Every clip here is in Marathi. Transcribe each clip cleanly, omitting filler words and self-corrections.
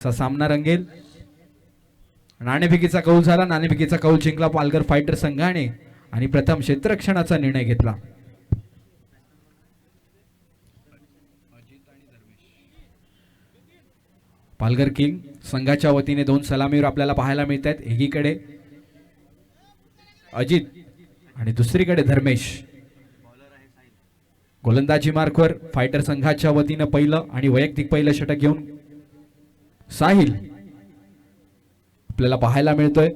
सामना रंगेल. नाणेफेकीचा कौल झाला. नाणेफेकीचा कौल जिंकला पालघर फायटर संघाने आणि प्रथम क्षेत्ररक्षणाचा निर्णय घेतला. पालघर किंग संघाच्या वतीने 2 सलामीवर आपल्याला पाहायला मिळत आहेत. एकीकडे अजित आणि दुसरीकडे धर्मेश. गोलंदाजी मार्कवर फायटर संघाच्या वतीने पहिलं आणि वैयक्तिक पहिलं षटक घेऊन साहिल आपल्याला पाहायला मिळतोय.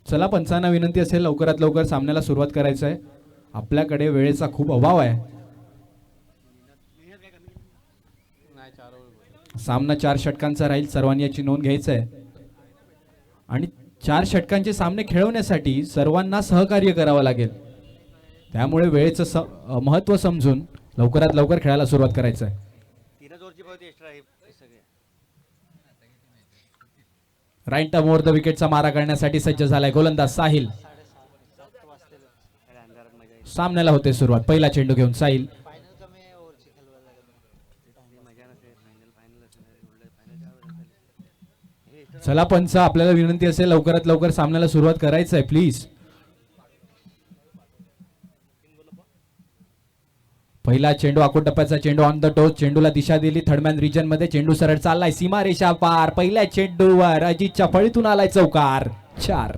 चला पंचांना विनंती असेल लवकरात लवकर सामन्याला सुरुवात करायचं आहे. आपल्याकडे वेळेचा खूप अभाव आहे. सामना 4 षटकांचा राहील. सर्वांनी याची नोंद घ्यायची आहे आणि 4 षटकांचे सामने खेळवण्यासाठी सर्वांना सहकार्य करावं लागेल. त्यामुळे वेळेचं महत्त्व समजून लवकरात लवकर खेळायला सुरुवात करायचं आहे. राईट टर्म ओव्हर द विकेटचा मारा करण्यासाठी सज्ज झालाय गोलंदाज साहिल. सामन्याला होते सुरुवात. पहिला चेंडू घेऊन साहिल. चला पंच आपल्याला विनंती असेल लवकरात लवकर सामन्याला सुरुवात करायचं आहे प्लीज. पहिला चेंडू आखूड टप्प्याचा चेंडू ऑन द टोच. चेंडूला दिशा दिली थर्डमॅन रिजन मध्ये. चेंडू सरळ चाललाय सीमारेषा पार. पहिल्या चेंडूवर अजितच्या फळीतून आलाय चौकार. 4.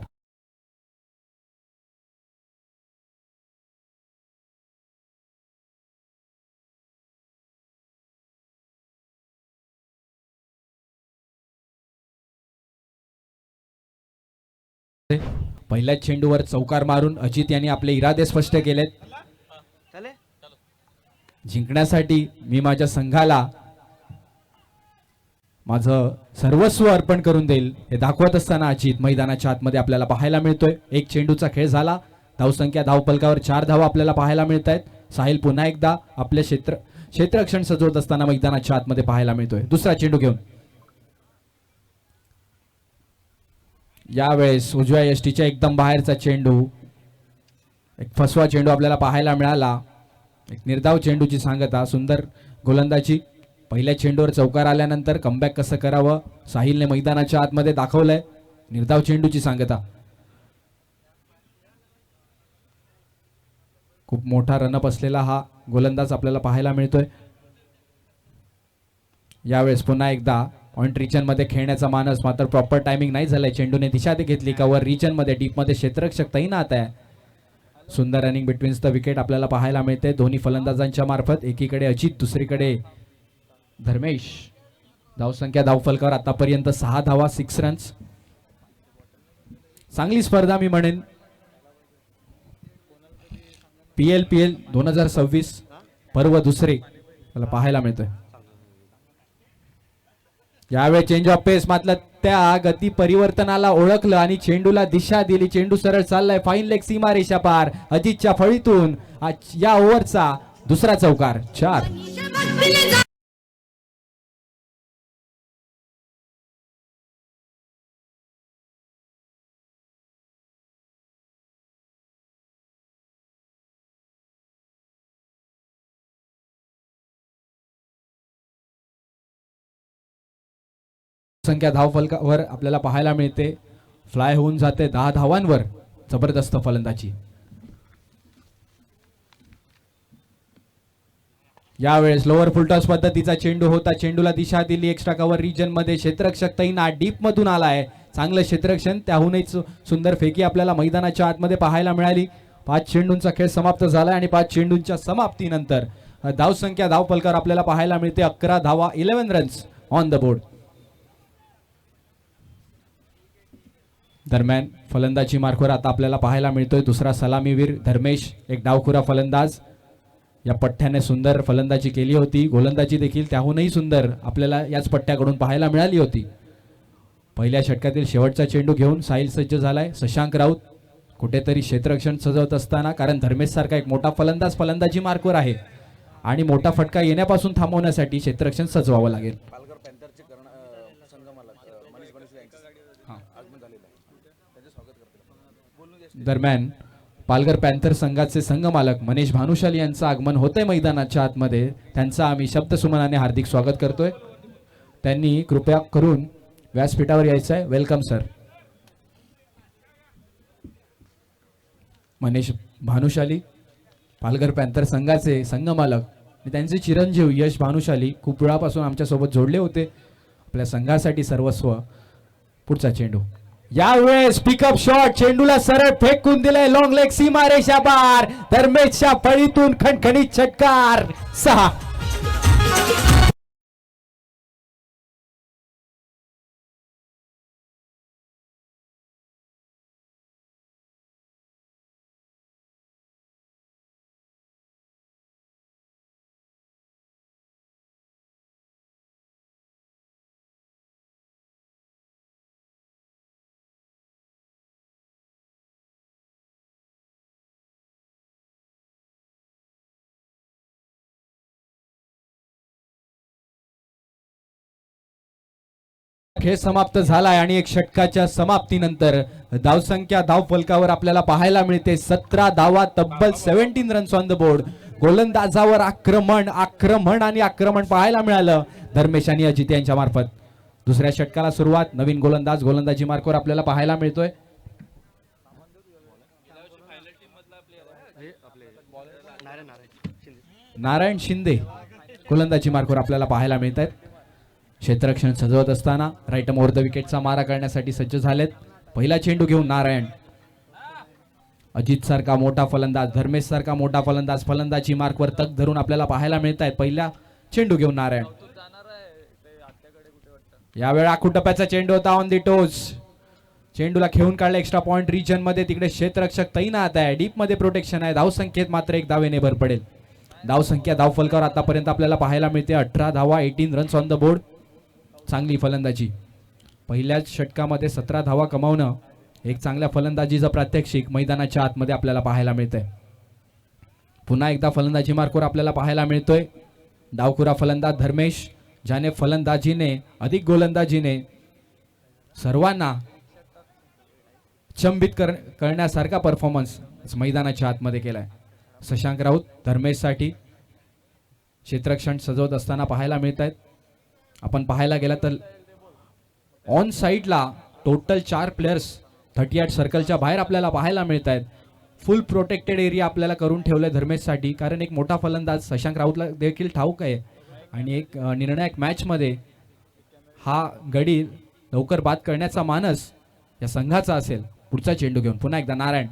पहिल्या चेंडूवर चौकार मारून अजित यांनी आपले इरादे स्पष्ट केलेत. जिंकण्यासाठी मी माझ्या संघाला माझं सर्वस्व अर्पण करून देईल हे दाखवत असताना अजित मैदानाच्या आतमध्ये आपल्याला पाहायला मिळतोय. एक चेंडूचा खेळ झाला. धावसंख्या धावफलकावर 4 धावा आपल्याला पाहायला मिळत आहेत. साहिल पुन्हा एकदा आपले क्षेत्ररक्षण सजवत असताना मैदानाच्या आतमध्ये पाहायला मिळतोय. दुसरा चेंडू घेऊन यावेळेस उजव्या यष्टीच्या एकदम बाहेरचा चेंडू. एक फसवा चेंडू आपल्याला पाहायला मिळाला. एक निर्धाव चेंडूची सांगता. सुंदर गोलंदाजी. पहिल्या चेंडूवर चौकार आल्यानंतर कमबॅक कसं करावं साहिलने मैदानाच्या आतमध्ये दाखवलंय. निर्धाव चेंडूची सांगता. खूप मोठा रनअप असलेला हा गोलंदाज आपल्याला पाहायला मिळतोय. यावेळेस पुन्हा एकदा पॉइंट रिजन मध्ये खेळण्याचा मानस. मात्र प्रॉपर टायमिंग नाही झालाय. चेंडूने दिशा घेतली. कव्हर रिजन मध्ये डीप मध्ये क्षेत्ररक्षक तैनात आहे. सुंदर रनिंग बिटवीन द विकेट आपल्याला पाहायला मिळते दोन्ही फलंदाजांच्या मार्फत. एकीकडे अजित दुसरीकडे धर्मेश. धावसंख्या धावफलकावर आतापर्यंत 6 धावा 6 रन्स. चांगली स्पर्धा मी म्हणेन. PL 2026 पर्व दुसरे मला पाहायला मिळतोय. यावेळी चेंज ऑफ पेस. मात्र त्या गती परिवर्तनाला ओळखलं आणि चेंडूला दिशा दिली. चेंडू सरळ चाललाय फाईन लेग सीमारेषा पार. अजितच्या फळीतून या ओव्हरचा दुसरा चौकार. 4. संख्या धावफलकावर आपल्याला पाहायला मिळते. फ्लाय होऊन जाते 10 धावांवर. जबरदस्त फलंदाजी. यावेळेस लोअर फुलटॉस पद्धतीचा चेंडू होता. चेंडूला दिशा दिली. एक्स्ट्रा कव्हर रिजन मध्ये क्षेत्ररक्षक तैनात. डीप मधून आलाय. चांगलं क्षेत्ररक्षण. त्याहूनही सुंदर फेकी आपल्याला मैदानाच्या आतमध्ये पाहायला मिळाली. 5 चेंडूंचा खेळ समाप्त झालाय आणि 5 चेंडूंच्या समाप्तीनंतर धावसंख्या धावफलकावर आपल्याला पाहायला मिळते 11 धावा 11 रन्स ऑन द बोर्ड. दरम्यान फलंदाजी मार्कवर आता आपल्याला पाहायला मिळतोय दुसरा सलामीवीर धर्मेश. एक डावखुरा फलंदाज. या पट्ट्याने सुंदर फलंदाजी केली होती. गोलंदाजी देखील त्याहूनही सुंदर आपल्याला याच पट्ट्याकडून पाहायला मिळाली होती. पहिल्या षटकातील शेवटचा चेंडू घेऊन साहिल सज्ज झालाय. शशांक राऊत कुठेतरी क्षेत्ररक्षण सजवत असताना, कारण धर्मेश सारखा एक मोठा फलंदाज फलंदाजी मार्कवर आहे आणि मोठा फटका येण्यापासून थांबवण्यासाठी क्षेत्ररक्षण सजवावं लागेल. दरम्यान पालघर पॅन्थर संघाचे संघमालक मनीष भानुशाली यांचं आगमन होतंय मैदानाच्या आतमध्ये. त्यांचं आम्ही शब्दसुमनाने हार्दिक स्वागत करतोय. त्यांनी कृपया करून व्यासपीठावर यायचं आहे. Welcome sir. Manish Bhanushali Palghar panther संघाचे संघमालक आणि त्यांचे चिरंजीव यश भानुशाली खूप वेळापासून आमच्यासोबत जोडले होते. आपल्या संघासाठी सर्वस्व. पुढचा चेंडू यावेळेस पिकअप शॉट, चेंडूला सरळ फेकून दिलाय लॉंग लेग, सीमारेषा पार. धर्मेशच्या फळीतून खणखणीत षटकार. 6. खेळ समाप्त झालाय आणि एक षटकाच्या समाप्तीनंतर धावसंख्या धावफलकावर आपल्याला पाहायला मिळते 17 धावा, तब्बल 17 रन्स ऑन द बोर्ड. गोलंदाजावर आक्रमण आणि आक्रमण पाहायला मिळालं धर्मेश आणि अजित यांच्या मार्फत. दुसऱ्या षटकाला सुरुवात. नवीन गोलंदाज गोलंदाजी मार्कवर आपल्याला पाहायला मिळतोय. नारायण शिंदे गोलंदाजी मार्कवर आपल्याला पाहायला मिळत आहेत. क्षेत्ररक्षण सजवत असताना राईट ओव्हर द विकेटचा मारा करण्यासाठी सज्ज झालेत. पहिला चेंडू घेऊन नारायण. अजित सारखा मोठा फलंदाज, धर्मेश सारखा मोठा फलंदाज फलंदाजी मार्कवर तग धरून आपल्याला पाहायला मिळत आहेत. पहिला चेंडू घेऊन नारायण. यावेळी आखुटप्याचा चेंडू होता ऑन दी टोज. चेंडूला खेळून काढला एक्स्ट्रा पॉइंट रिजन मध्ये. तिकडे क्षेत्ररक्षक तैनात आहे. डीप मध्ये प्रोटेक्शन आहे. धावसंख्येत मात्र एक धावेने भर पडेल. धावसंख्या धावफलकावर आतापर्यंत आपल्याला पाहायला मिळते 18 धावा, 18 रन्स ऑन द बोर्ड. चांगली फलंदाजी. पहिल्याच षटकामध्ये 17 धावा कमावणं एक चांगल्या फलंदाजीचं प्रात्यक्षिक मैदानाच्या आतमध्ये आपल्याला पाहायला मिळतंय. पुन्हा एकदा फलंदाजी मार्कवर आपल्याला पाहायला मिळतोय डावखुरा फलंदाज धर्मेश, ज्याने फलंदाजीने अधिक गोलंदाजीने सर्वांना चंबित करण्यासारखा परफॉर्मन्स मैदानाच्या आतमध्ये केलाय. शशांक राऊत धर्मेशसाठी क्षेत्ररक्षण सजवत असताना पाहायला मिळत आहेत. आपण पाहायला गेला तर ऑन साइडला टोटल 4 प्लेयर्स 38 सर्कलच्या बाहेर आपल्याला पाहायला मिळत आहेत. फुल प्रोटेक्टेड एरिया आपल्याला करून ठेवलंय धर्मेशसाठी, कारण एक मोठा फलंदाज शशांक राऊतला देखील ठाऊक आहे आणि एक निर्णायक मॅचमध्ये हा गडी लवकर बाद करण्याचा मानस या संघाचा असेल. पुढचा चेंडू घेऊन पुन्हा एकदा नारायण.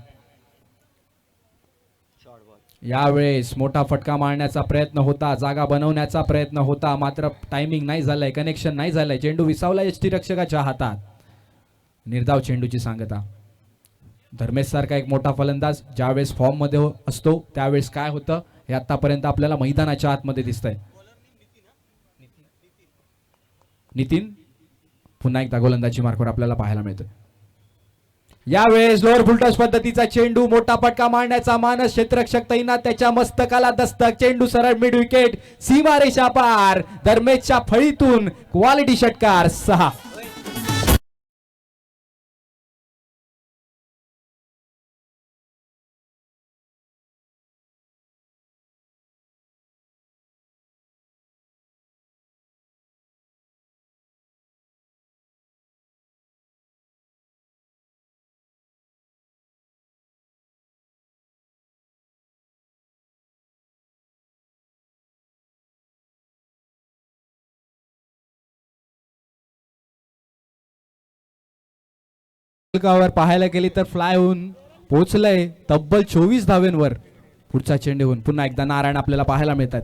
यावेळेस मोठा फटका मारण्याचा प्रयत्न होता, जागा बनवण्याचा प्रयत्न होता, मात्र टायमिंग नाही झालंय, कनेक्शन नाही झालंय. चेंडू विसावला एचटी रक्षकाच्या हातात. निर्धाव चेंडूची सांगता. धर्मेश सारखा एक मोठा फलंदाज ज्यावेळेस फॉर्म मध्ये असतो त्यावेळेस काय होतं हे आतापर्यंत आपल्याला मैदानाच्या आतमध्ये दिसतंय. नितीन पुन्हा एकदा गोलंदाजी मार्कवर आपल्याला पाहायला मिळतं. यावेळेस लोअर फुलटॉस पद्धतीचा चेंडू, मोठा फटका मारण्याचा मानस, क्षेत्ररक्षक तैनात, त्याच्या मस्तकाला दस्तक, चेंडू सरळ मिड विकेट, सीमारेषा पार. धर्मेशच्या फळीतून क्वालिटी षटकार. 6. पाहायला गेली तर फ्लाय होऊन पोहोचलंय तब्बल 24 धावेंवर. पुढचा चेंडू होऊन पुन्हा एकदा नारायण आपल्याला पाहायला मिळतात.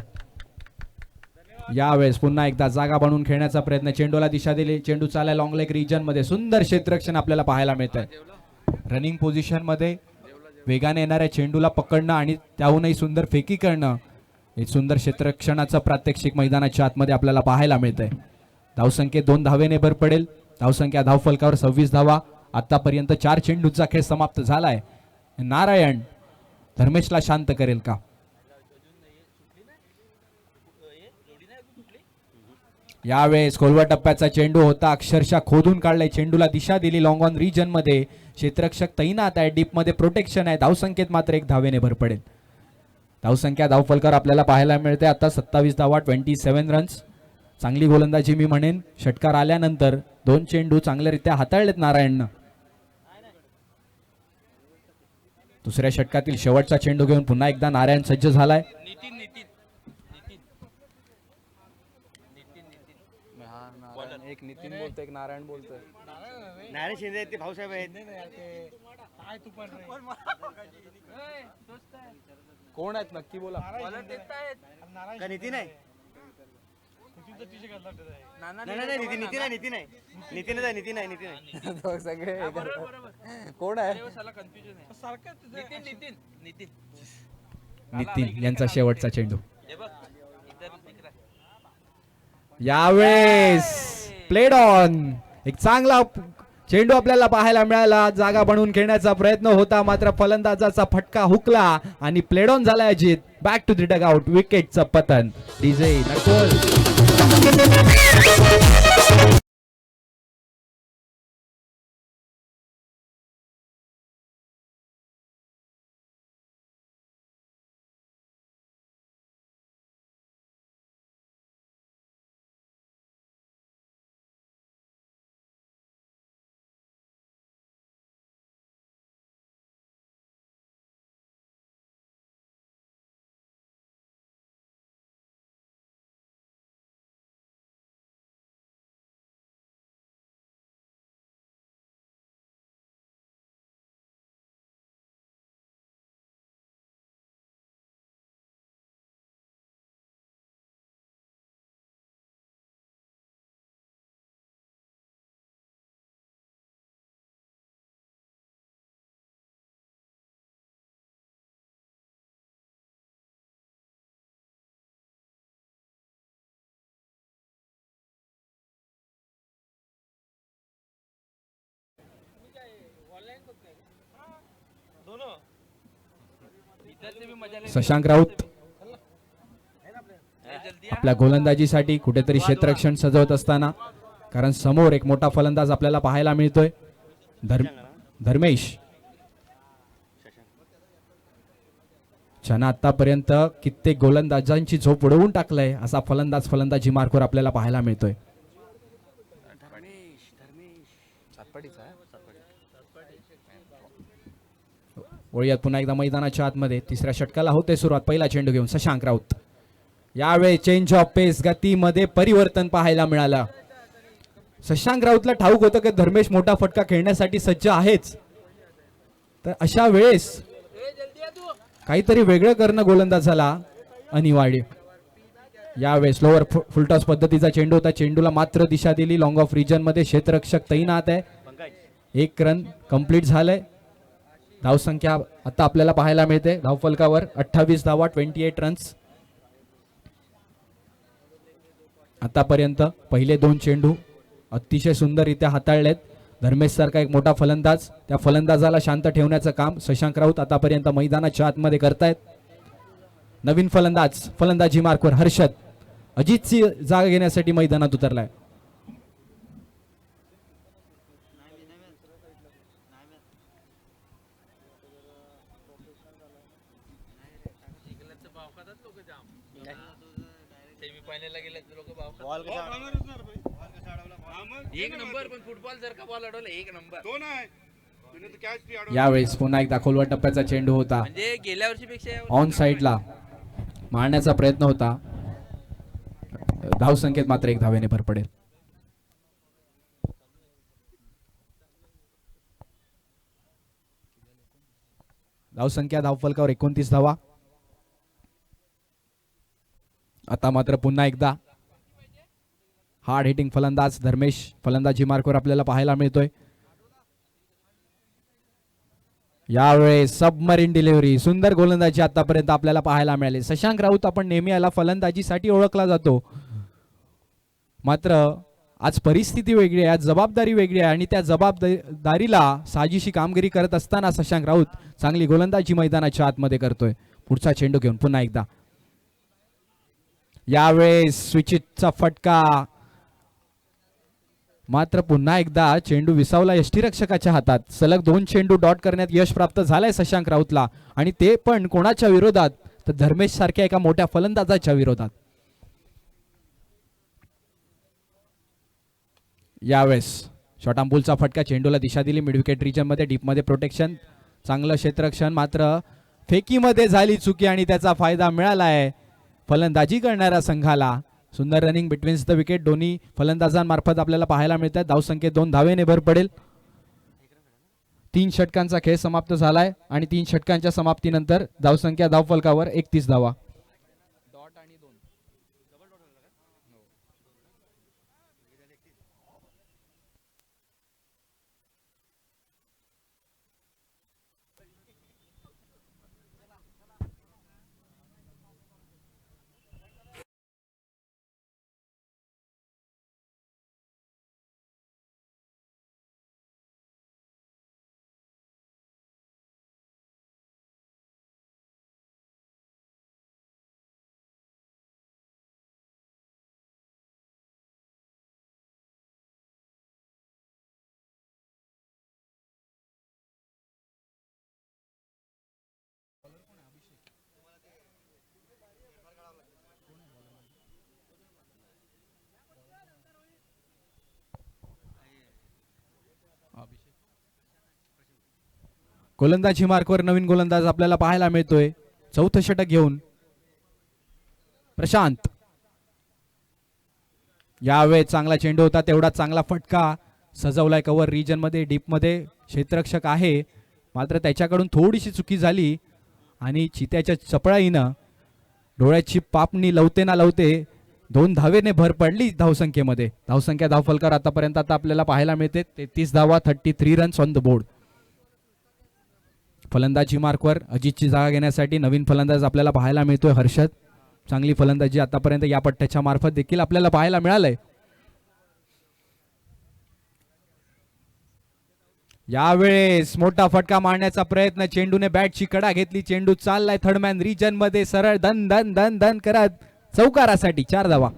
यावेळेस पुन्हा एकदा जागा बनवून खेळण्याचा प्रयत्न, चेंडूला दिशा दिली, चेंडू चालाय लॉंग लेग रिजन मध्ये. सुंदर क्षेत्ररक्षण आपल्याला पाहायला मिळत आहे. रनिंग पोझिशन मध्ये वेगाने येणाऱ्या चेंडूला पकडणं आणि त्याहूनही सुंदर फेकी करणं, हे सुंदर क्षेत्ररक्षणाचं प्रात्यक्षिक मैदानाच्या आतमध्ये आपल्याला पाहायला मिळत आहे. धावसंख्येत 2 धावेने भर पडेल. धावसंख्या धावफलकावर 26 धावा. आतापर्यंत 4 चेंडूचा खेळ समाप्त झालाय. नारायण धर्मेशला शांत करेल का? यावेळेस खोलवर टप्प्याचा चेंडू होता, अक्षरशः खोदून काढलाय, चेंडूला दिशा दिली. लॉंग ऑन रिजन मध्ये क्षेत्ररक्षक तैनात आहे, डीप मध्ये प्रोटेक्शन आहे. धावसंख्येत मात्र 1 धावेने भर पडेल. धावसंख्या धावफलकर आपल्याला पाहायला मिळते आता 27 धावा, 27 रन्स. चांगली गोलंदाजी मी म्हणेन. षटकार आल्यानंतर 2 चेंडू चांगल्यारीत्या हाताळलेत नारायणनं. दुसऱ्या षटकातील शेवटचा चेंडू घेऊन पुन्हा एकदा नारायण सज्ज झालाय. एक नितीन बोलतोय, एक नारायण बोलतोय. नारायण शिंदे ते भाऊसाहेब आहेत. कोण आहेत नक्की बोला. का नितीन आहे? नाही नितीन नितीन आहे नितीन आहे नितीनच आहे नितीन आहे नितीन आहे. तो सगळे कोण आहे? नितीन यांचा शेवटचा चेंडू. यावेळेस प्लेड ऑन. एक चांगला चेंडू आपल्याला पाहायला मिळाला. जागा बनवून खेळण्याचा प्रयत्न होता, मात्र फलंदाजाचा फटका हुकला आणि प्लेड ऑन झाला. Ajit back to the dugout. विकेटचं पतन. डीजे नकोल. शशांक राऊत आपल्या गोलंदाजीसाठी कुठेतरी क्षेत्ररक्षण सजवत असताना, कारण समोर एक मोठा फलंदाज आपल्याला पाहायला मिळतोय. धर्मेश ज्यानं आतापर्यंत कित्येक गोलंदाजांची झोप उडवून टाकलंय, असा फलंदाजी मार्कवर आपल्याला पाहायला मिळतोय. वळूयात पुन्हा एकदा मैदानाच्या आतमध्ये. तिसऱ्या षटकाला होते सुरुवात. पहिला चेंडू घेऊन शशांक राऊत. यावेळी चेंज ऑफ पेस, गतीमध्ये परिवर्तन पाहायला मिळालं. शशांक राऊतला ठाऊक होतं की धर्मेश मोठा फटका खेळण्यासाठी सज्ज आहेच, तर अशा वेळेस काहीतरी वेगळं करणं गोलंदाजाला अनिवार्य. यावेळेस लोअर फुलटॉस पद्धतीचा चेंडू होता, चेंडूला मात्र दिशा दिली. लॉंग ऑफ रिजन मध्ये क्षेत्ररक्षक तैनात आहे. 1 रन कंप्लीट झालंय. धावसंख्या आता आपल्याला पाहायला मिळते धावफलकावर 28 धावा, 28 रन्स. आतापर्यंत पहिले 2 चेंडू अतिशय सुंदररित्या हाताळलेत. धर्मेश सारखा एक मोठा फलंदाज, त्या फलंदाजाला शांत ठेवण्याचं काम शशांक राऊत आतापर्यंत मैदानाच्या आतमध्ये करतायत. नवीन फलंदाज फलंदाजी मार्कवर हर्षद अजितची जागा घेण्यासाठी मैदानात उतरलाय. यावेळेस पुन्हा एकदा खोलवर टप्प्याचा चेंडू होता, गेल्या वर्षीपेक्षा ऑन साइडला मारण्याचा प्रयत्न होता. धावसंख्येत मात्र 1 धावेने भर पडेल. धावसंख्या धावफलकावर 29 धावा. आता मात्र पुन्हा एकदा हार्ड हिटिंग फलंदाज धर्मेश फलंदाजी मार्कवर आपल्याला पाहायला मिळतोय. यावेळेस सबमरीन डिलिव्हरी, सुंदर गोलंदाजी आतापर्यंत आपल्याला पाहायला मिळाली. शशांक राऊत आपण नेहमी याला फलंदाजीसाठी ओळखला जातो, मात्र आज परिस्थिती वेगळी आहे, आज जबाबदारी वेगळी आहे आणि त्या जबाबदारीला साजिशी कामगिरी करत असताना शशांक राऊत चांगली गोलंदाजी मैदानाच्या आतमध्ये करतोय. पुढचा चेंडू घेऊन पुन्हा एकदा यावेळेस स्विचिटचा फटका मात्र पुन्हा एकदा चेंडू विसावला यष्टीरक्षकाच्या हातात. सलग 2 चेंडू डॉट करण्यात यश प्राप्त झालंय शशांक राऊतला, आणि ते पण कोणाच्या विरोधात, तर धर्मेश सारख्या एका मोठ्या फलंदाजाच्या विरोधात. यावेळेस शॉर्ट आंबूलचा फटका, चेंडूला दिशा दिली मिड विकेट रिजन मध्ये, डीप मध्ये प्रोटेक्शन, चांगलं क्षेत्ररक्षण, मात्र फेकीमध्ये झाली चुकी आणि त्याचा फायदा मिळालाय फलंदाजी करणाऱ्या संघाला. सुंदर रनिंग बिटवीन्स द विकेट दोन्ही फलंदाजांमार्फत आपल्याला पाहायला मिळतात. धावसंख्येत 2 धावेने भर पडेल. 3 षटकांचा खेळ समाप्त झालाय आणि 3 षटकांच्या समाप्तीनंतर धावसंख्या धावफलकावर 31 धावा. डॉट आणि 2. गोलंदाजी मार्कवर नवीन गोलंदाज आपल्याला पाहायला मिळतोय. 4थं षटक घेऊन प्रशांत. यावेळेस चांगला चेंडू होता, तेवढा चांगला फटका सजवलाय कव्हर रिजन मध्ये, डीप मध्ये क्षेत्ररक्षक आहे, मात्र त्याच्याकडून थोडीशी चुकी झाली आणि चित्याच्या चपळाईनं डोळ्याची पापणी लवते ना लवते 2 धावेने भर पडली धावसंख्येमध्ये. धावसंख्या धावफलकार आतापर्यंत आता आपल्याला पाहायला मिळते 33 धावा, 33 रन्स ऑन द बोर्ड. फलंदाजी मार्कवर अजितची जागा घेण्यासाठी नवीन फलंदाज आपल्याला पाहायला मिळतोय हर्षद. चांगली फलंदाजी आतापर्यंत या पट्ट्याच्या मार्फत देखील आपल्याला पाहायला मिळालंय. यावेळेस मोठा फटका मारण्याचा प्रयत्न, चेंडूने बॅटची कडा घेतली, चेंडू चाललाय थर्डमॅन रिजन मध्ये सरळ धन धन धन धन करत चौकारासाठी 4 धावा.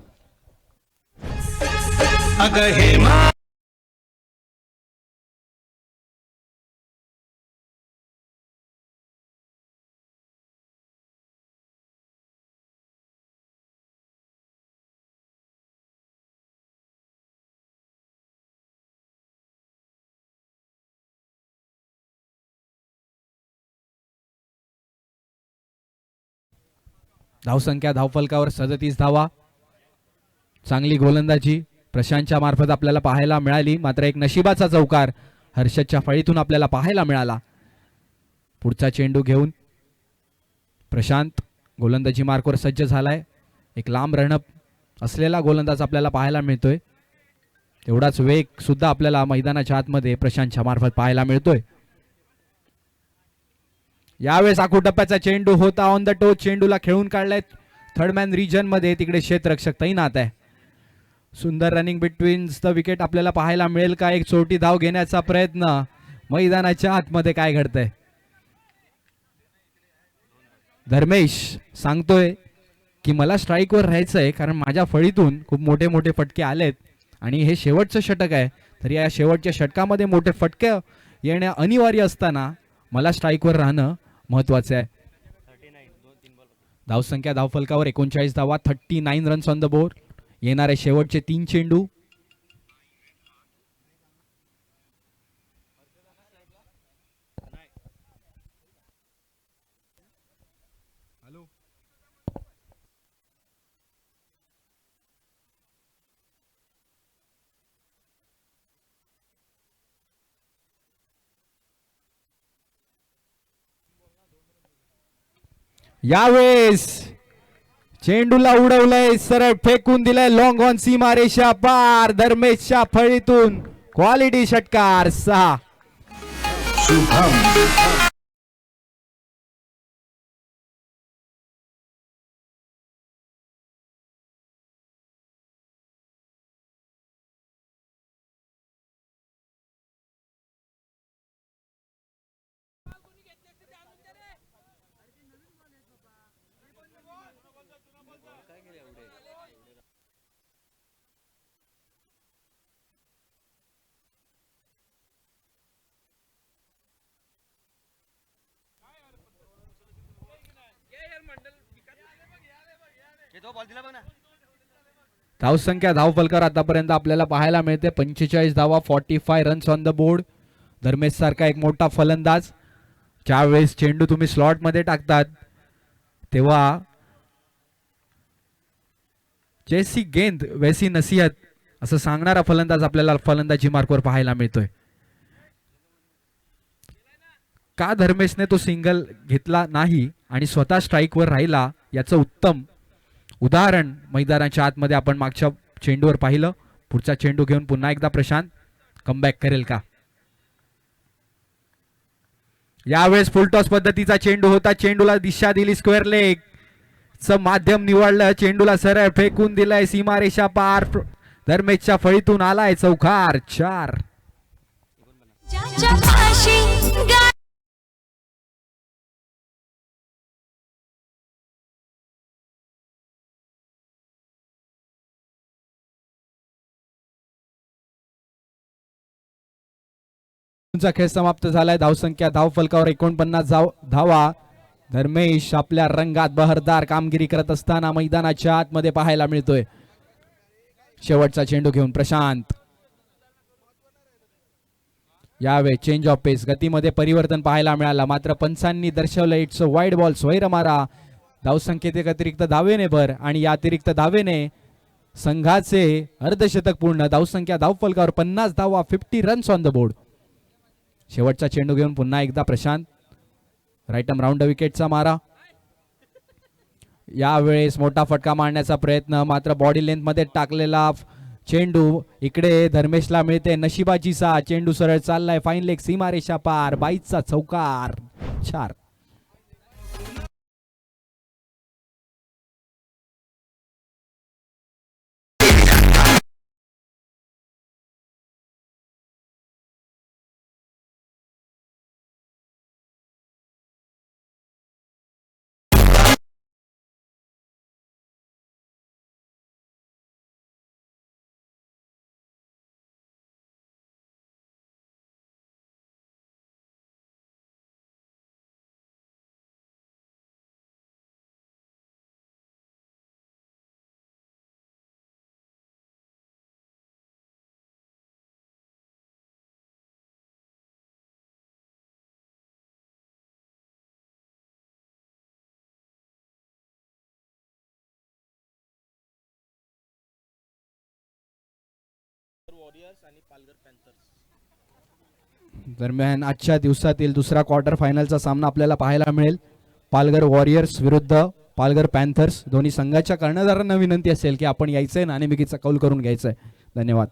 धावसंख्या धावफलकावर 37 धावा. चांगली गोलंदाजी प्रशांतच्या मार्फत आपल्याला पाहायला मिळाली, मात्र एक नशिबाचा चौकार हर्षदच्या फळीतून आपल्याला पाहायला मिळाला. पुढचा चेंडू घेऊन प्रशांत गोलंदाजी मार्कवर सज्ज झालाय. एक लांब रणप असलेला गोलंदाज आपल्याला पाहायला मिळतोय. तेवढाच वेग सुद्धा आपल्याला मैदानाच्या आतमध्ये प्रशांतच्या मार्फत पाहायला मिळतोय. यावेळेस आखू टप्प्याचा चेंडू होता ऑन द टो, चेंडूला खेळून काढलाय थर्डमॅन रिजन मध्ये, तिकडे क्षेत्ररक्षक तैनात आहे. सुंदर रनिंग बिटवीन द विकेट आपल्याला पाहायला मिळेल का? एक छोटी धाव घेण्याचा प्रयत्न, मैदानाच्या आतमध्ये काय घडतंय? धर्मेश सांगतोय की मला स्ट्राईकवर राहायचंय, कारण माझ्या फळीतून खूप मोठे मोठे फटके आलेत आणि हे शेवटचं षटक आहे, तर या शेवटच्या षटकामध्ये मोठे फटके येणे अनिवार्य असताना मला स्ट्राईकवर राहणं महत्वाचे आहे. धावसंख्या धावफलकावर 39 धावा, 39 रन्स ऑन द बोर्ड. येणारे शेवटचे 3 चेंडू. यावेळेस चेंडूला उडवलंय, सरळ फेकून दिलंय लॉंग ऑन सीमारेषा पार. धर्मेशच्या फळीतून क्वालिटी षटकार 6. तो बॉल दिला बघ ना. धावसंख्या धावफलकावर आतापर्यंत आपल्याला पाहायला मिळते 45 धावा, 45 runs on the board. Dharmesh सारखा एक मोठा फलंदाज, ज्यावेळेस चेंडू तुम्ही स्लॉट मध्ये टाकतात तेव्हा जैसी गेंद वैसी नसीहत असं सांगणारा फलंदाज आपल्याला फलंदाजी मार्कवर पाहायला मिळतोय. का धर्मेशने तो सिंगल घेतला नाही आणि स्वतः स्ट्राईकवर राहिला याचं उत्तम उदाहरण मैदानाच्या आतमध्ये आपण मागच्या चेंडूवर पाहिलं. पुढचा चेंडू घेऊन पुन्हा एकदा प्रशांत कमबॅक करेल का? यावेळेस फुलटॉस पद्धतीचा चेंडू होता. चेंडूला दिशा दिली स्क्वेअर लेग च माध्यम निवडलं. चेंडूला सरळ फेकून दिलाय सीमारेषा पार. धर्मेशच्या फळीतून आलाय चौकार. 4. खेळ समाप्त झालाय. धावसंख्या धावफलकावर 49 धावा. धर्मेश आपल्या रंगात बहरदार कामगिरी करत असताना मैदानाच्या आतमध्ये पाहायला मिळतोय. शेवटचा चेंडू घेऊन प्रशांत. यावेळी चेंज ऑफ पेस, गतीमध्ये परिवर्तन पाहायला मिळाला, मात्र पंचांनी दर्शवलं इट्स अ वाईड बॉल, स्वैर मारा. धावसंख्येत एक अतिरिक्त धावेने भर आणि या अतिरिक्त धावेने संघाचे अर्धशतक पूर्ण. धावसंख्या धावफलकावर 50 धावा, 50 रन्स ऑन द बोर्ड. शेवटचा चेंडू घेऊन पुन्हा एकदा प्रशांत. राईट आर्म राऊंड विकेटचा मारा. यावेळेस मोठा फटका मारण्याचा प्रयत्न, मात्र बॉडी लेंथ मध्ये टाकलेला चेंडू इकडे धर्मेशला मिळते. नशिबाची सा, चेंडू सरळ चाललाय फाईन लेग सीमारेषा पार. 22चा चौकार. 4. दरम्यान आजच्या दिवसातील दुसरा क्वार्टर फायनलचा सामना आपल्याला पाहायला मिळेल. पालघर वॉरियर्स विरुद्ध पालघर पॅन्थर्स. दोन्ही संघाच्या कर्णधारांना विनंती असेल की आपण यायचंय, नाणेफेकीचा कौल करून घ्यायचंय. धन्यवाद.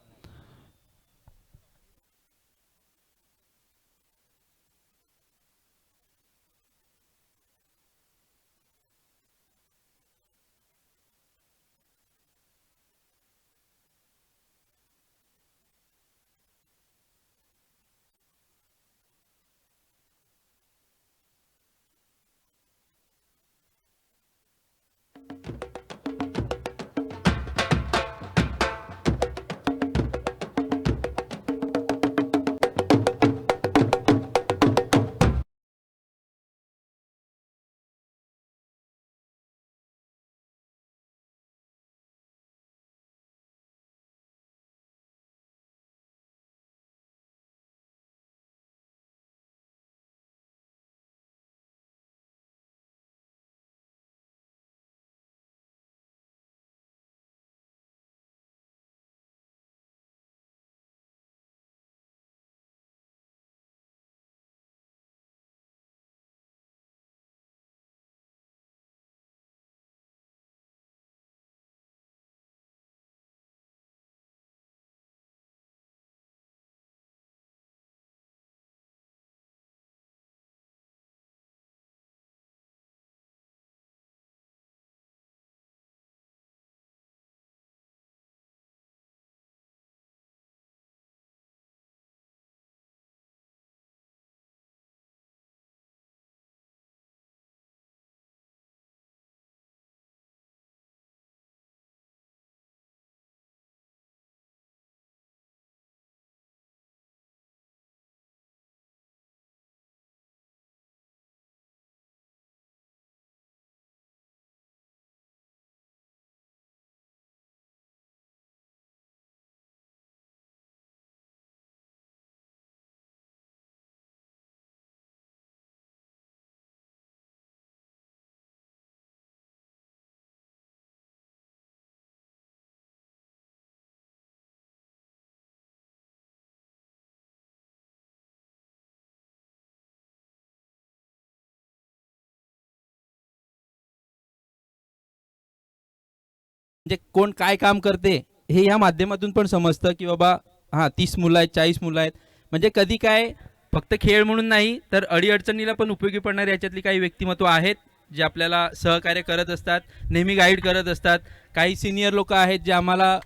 म्हणजे कोण काय काम करते हे या माध्यमातून पण समजतं की बाबा हां 30 मुलं आहेत 40 मुलं आहेत. म्हणजे कधी काय फक्त खेळ म्हणून नाही तर अडीअडचणीला पण उपयोगी पडणारे याच्यातली काही व्यक्तिमत्व आहेत जे आपल्याला सहकार्य करत असतात, नेहमी गाईड करत असतात. काही सिनियर लोक आहेत जे आम्हाला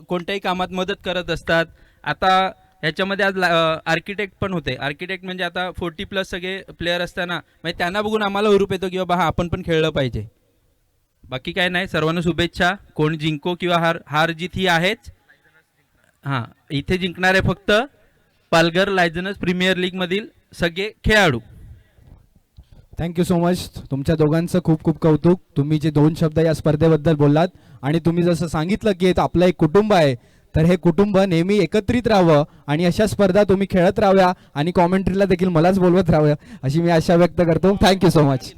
कोणत्याही कामात मदत करत असतात. आता ह्याच्यामध्ये आज आर्किटेक्ट पण होते. आर्किटेक्ट म्हणजे आता 40+ सगळे प्लेयर असताना म्हणजे त्यांना बघून आम्हाला हुरूप येतो की बाबा हां आपण पण खेळलं पाहिजे. बाकी काय नाही, सर्वांना शुभेच्छा. कोण जिंको किंवा हार जीत ही आहेच. हां इथे जिंकणारे फक्त पालघर लायझनस प्रीमियर लीगमधील सगळे खेळाडू. Thank you so much. तुमच्या दोघांचं खूप खूप कौतुक. तुम्ही जे 2 शब्द या स्पर्धेबद्दल बोललात आणि तुम्ही जसं सांगितलं की हे आपलं एक कुटुंब आहे, तर हे कुटुंब नेहमी एकत्रित राहावं आणि अशा स्पर्धा तुम्ही खेळत राहाव्या आणि कॉमेंट्रीला देखील मलाच बोलवत राहावं अशी मी आशा व्यक्त करतो. Thank you so much.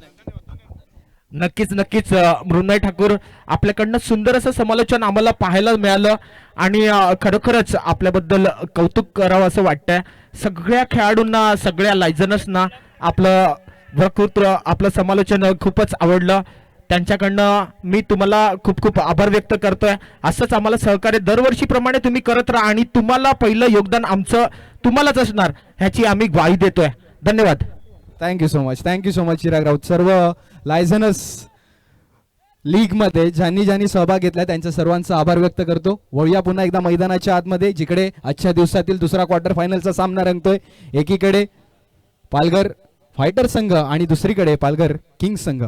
नक्कीच नक्कीच मृण्मय ठाकूर आपल्याकडनं सुंदर असं समालोचन आम्हाला पाहायला मिळालं आणि खरोखरच आपल्याबद्दल कौतुक करावं असं वाटतंय. सगळ्या खेळाडूंना सगळ्या लायझनर्सना आपलं वक्तृत्व आपलं समालोचन खूपच आवडलं. त्यांच्याकडनं मी तुम्हाला खूप खूप आभार व्यक्त करतोय. असंच आम्हाला सहकार्य दरवर्षीप्रमाणे तुम्ही करत राहा आणि तुम्हाला पहिलं योगदान आमचं तुम्हालाच असणार ह्याची आम्ही ग्वाही देतोय. धन्यवाद. Thank you so much. Thank you so much Chirag Raut. सर्व लायझनस लीगमध्ये ज्यांनी ज्यांनी सहभाग घेतला त्यांच्या सर्वांचा आभार व्यक्त करतो. वळूया पुन्हा एकदा मैदानाच्या आतमध्ये जिकडे आजच्या दिवसातील दुसरा क्वार्टर फायनलचा सामना रंगतोय. एकीकडे पालघर फायटर संघ आणि दुसरीकडे पालघर किंग्स संघ.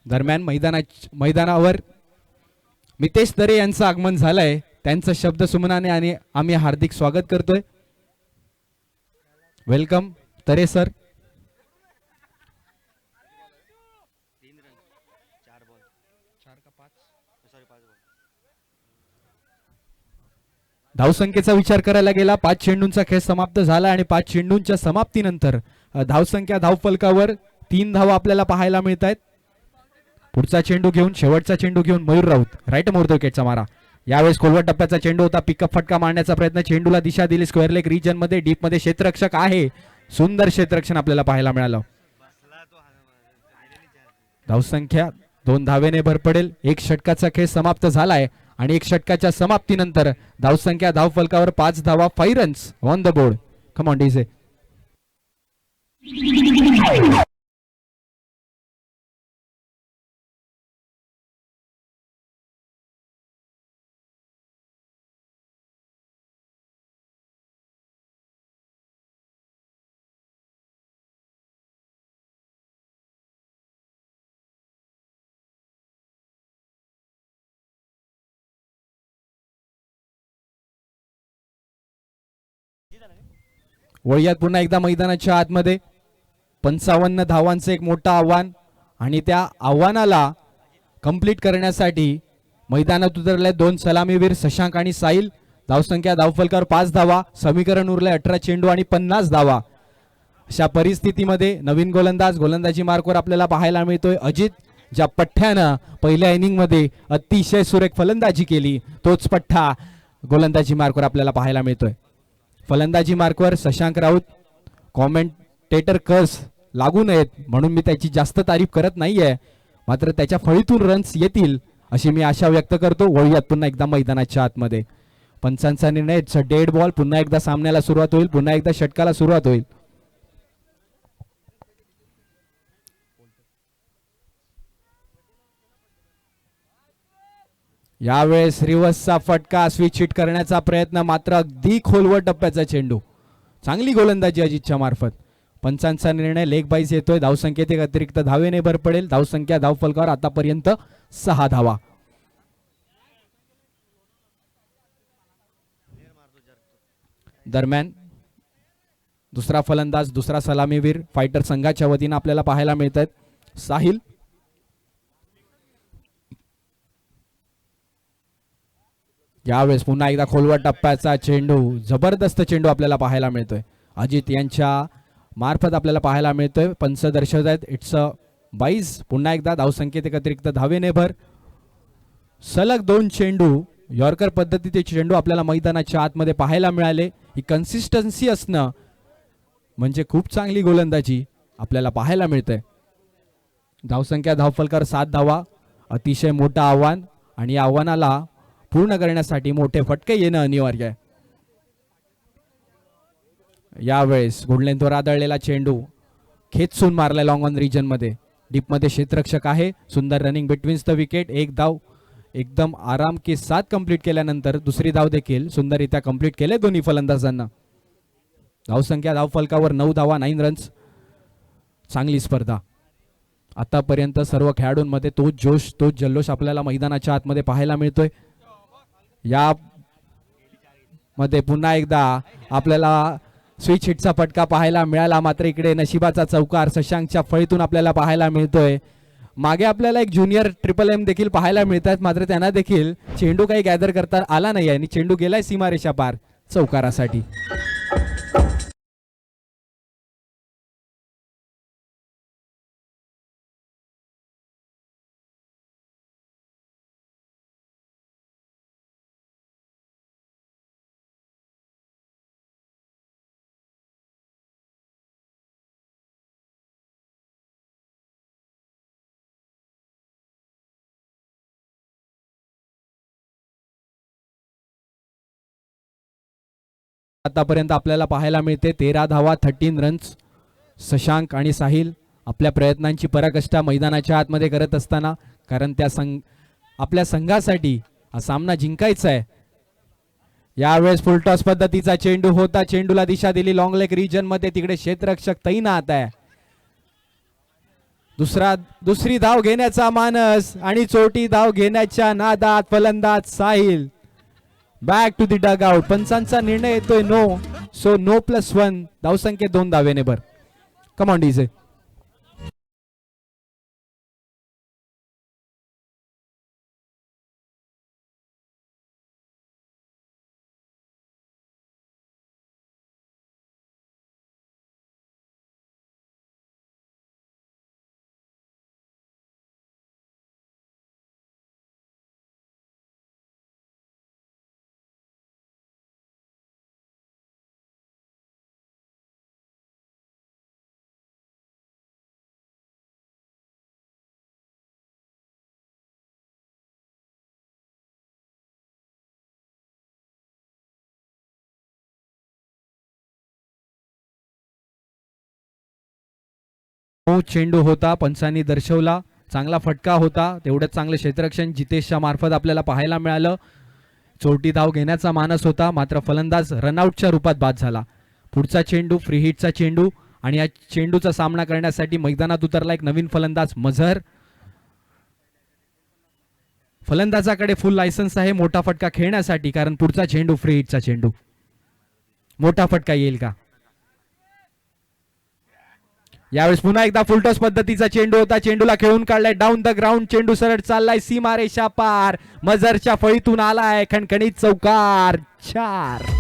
दरम्यान मैदानावर मितेश दरे यांचं आगमन झालंय. त्यांचं शब्द सुमनाने आणि आम्ही हार्दिक स्वागत करतोय. वेलकम तरे सर. 3 रन 4 बॉल 4 का 5 सॉरी 5 बॉल. धावसंख्येचा विचार करायला गेला 5 चेंडूंचा खेळ समाप्त झाला आणि 5 चेंडूंच्या समाप्तीनंतर धावसंख्या धावफलकावर 3 धावा आपल्याला पाहायला मिळत आहेत. पुढचा चेंडू घेऊन शेवटचा चेंडू घेऊन मयूर राऊत राईट मोर विकेटचा मारा. यावेळेस खोलवट टप्प्याचा चेंडू होता. पिकअप फटका मारण्याचा प्रयत्न, चेंडूला दिशा दिली स्क्वेअर लेग रिजन मध्ये. डीप मध्ये क्षेत्ररक्षक आहे. सुंदर क्षेत्ररक्षण आपल्याला पाहायला मिळालं. धावसंख्या 2 धावेने भर पडेल. 1 षटकाचा खेळ समाप्त झालाय आणि 1 षटकाच्या समाप्तीनंतर धावसंख्या धावफलकावर 5 धावा 5 runs on the board. Come on DJ. वळूयात पुन्हा एकदा मैदानाच्या आतमध्ये. 55 धावांचं एक मोठं आव्हान आणि त्या आव्हानाला कंप्लीट करण्यासाठी मैदानात उतरले 2 सलामीवीर शशांक आणि साहिल. धावसंख्या धावफलकावर 5 धावा. समीकरण उरले 18 चेंडू आणि 50 धावा. अशा परिस्थितीमध्ये नवीन गोलंदाजी मार्कवर आपल्याला पाहायला मिळतोय अजित. ज्या पठ्ठ्यानं पहिल्या इनिंग मध्ये अतिशय सुरेख फलंदाजी केली तोच पठ्ठा गोलंदाजी मार्कवर आपल्याला पाहायला मिळतोय. फलंदाजी मार्कवर शशांक राऊत. कॉमेंटेटर कर्स लागू नयेत म्हणून मी त्याची जास्त तारीफ करत नाहीये, मात्र त्याच्या फळीतून रन्स येतील अशी मी आशा व्यक्त करतो. वळूयात पुन्हा एकदा मैदानाच्या आतमध्ये. पंचांचा निर्णय डेड बॉल. पुन्हा एकदा सामन्याला सुरुवात होईल. पुन्हा एकदा षटकाला सुरुवात होईल. यावेळेस रिव्हर्सचा फटका स्विच हिट करण्याचा प्रयत्न, मात्र अगदी खोलवर टप्प्याचा चेंडू. चांगली गोलंदाजी अजितच्या मार्फत. पंचांचा निर्णय लेग बाईज येतोय. धावसंख्येत एक अतिरिक्त धावेने भर पडेल. धावसंख्या धावफलकावर आतापर्यंत 6 धावा. दरम्यान दुसरा फलंदाज दुसरा सलामीवीर फायटर संघाच्या वतीनं आपल्याला पाहायला मिळत आहेत साहिल. यावेळेस पुन्हा एकदा खोलवर टप्प्याचा चेंडू. जबरदस्त चेंडू आपल्याला पाहायला मिळतोय. अजित यांच्या मार्फत आपल्याला पाहायला मिळतोय. पंच दर्शवत आहेत इट्स अ 22. पुन्हा एकदा धावसंख्येत एक अतिरिक्त धावेने भर. सलग 2 चेंडू यॉर्कर पद्धतीचे चेंडू आपल्याला मैदानाच्या आतमध्ये पाहायला मिळाले. ही कन्सिस्टन्सी असणं म्हणजे खूप चांगली गोलंदाजी आपल्याला पाहायला मिळते. धावसंख्या धावफलकावर 7 धावा, अतिशय मोठं आव्हान आणि या आव्हानाला पूर्ण करण्यासाठी मोठे फटके येणं अनिवार्य आहे. यावेळेस गुडलेंथवर आदळलेला चेंडू खेचून मारला लॉंग ऑन रिजन मध्ये. डीप मध्ये क्षेत्ररक्षक आहे. सुंदर रनिंग बिटवीन्स द विकेट. एक धाव एकदम आराम के साथ कंप्लीट केल्यानंतर दुसरी धाव देखील सुंदररित्या कंप्लीट केले दोन्ही फलंदाजांना. धावसंख्या धावफलकावर 9 धावा, 9 रन्स. चांगली स्पर्धा. आतापर्यंत सर्व खेळाडूंमध्ये तोच जोश तोच जल्लोष आपल्याला मैदानाच्या आतमध्ये पाहायला मिळतोय. या मध्ये पुन्हा एकदा आपल्याला स्विच हिटचा फटका पाहायला मिळाला. मात्र इकडे नशिबाचा चौकार शशांकच्या फळीतून आपल्याला पाहायला मिळतोय. मागे आपल्याला एक ज्युनियर ट्रिपल एम देखील पाहायला मिळतात. मात्र त्यांना देखील चेंडू काही गॅदर करता आला नाही आणि चेंडू गेलाय सीमारेषा पार चौकारासाठी. आतापर्यंत आपल्याला पाहायला मिळते 13 धावा, 13 रन्स. शशांक आणि साहिल आपल्या प्रयत्नांची पराकाष्ठा मैदानाच्या आतमध्ये करत असताना, कारण त्या आपल्या संघासाठी हा सामना जिंकायचा आहे. यावेळेस फुलटॉस पद्धतीचा चेंडू होता. चेंडूला दिशा दिली लॉंग लेग रिजन मध्ये. तिकडे क्षेत्ररक्षक तैनात आहे. दुसरी धाव घेण्याचा मानस आणि चोटी धाव घेण्याच्या नादात फलंदाज Sahil back to the dugout. पंचांचा निर्णय येतोय नो. So no +1. धावसंख्येत 2 धावेने भर. Come on DJ. चेंडू होता. पंचांनी दर्शवला. चांगला फटका होता. तेवढंच चांगलं क्षेत्ररक्षण जितेशच्या मार्फत आपल्याला पाहायला मिळालं. चोटी धाव घेण्याचा मानस होता. मात्र फलंदाज रनआउटच्या रूपात बाद झाला. पुढचा चेंडू फ्री हिटचा चेंडू आणि या चेंडूचा सामना करण्यासाठी मैदानात उतरला एक नवीन फलंदाज मझहर. फलंदाजाकडे फुल लायसन्स आहे मोठा फटका खेळण्यासाठी, कारण पुढचा चेंडू फ्री हिटचा चेंडू. मोठा फटका येईल का? यावेळेस पुन्हा एकदा फुलटॉस पद्धतीचा चेंडू होता. चेंडूला खेळून काढलाय डाऊन द ग्राउंड. चेंडू सरळ चाललाय सीमारेषा पार. मझरच्या फळीतून आलाय खणखणीत चौकार. 4.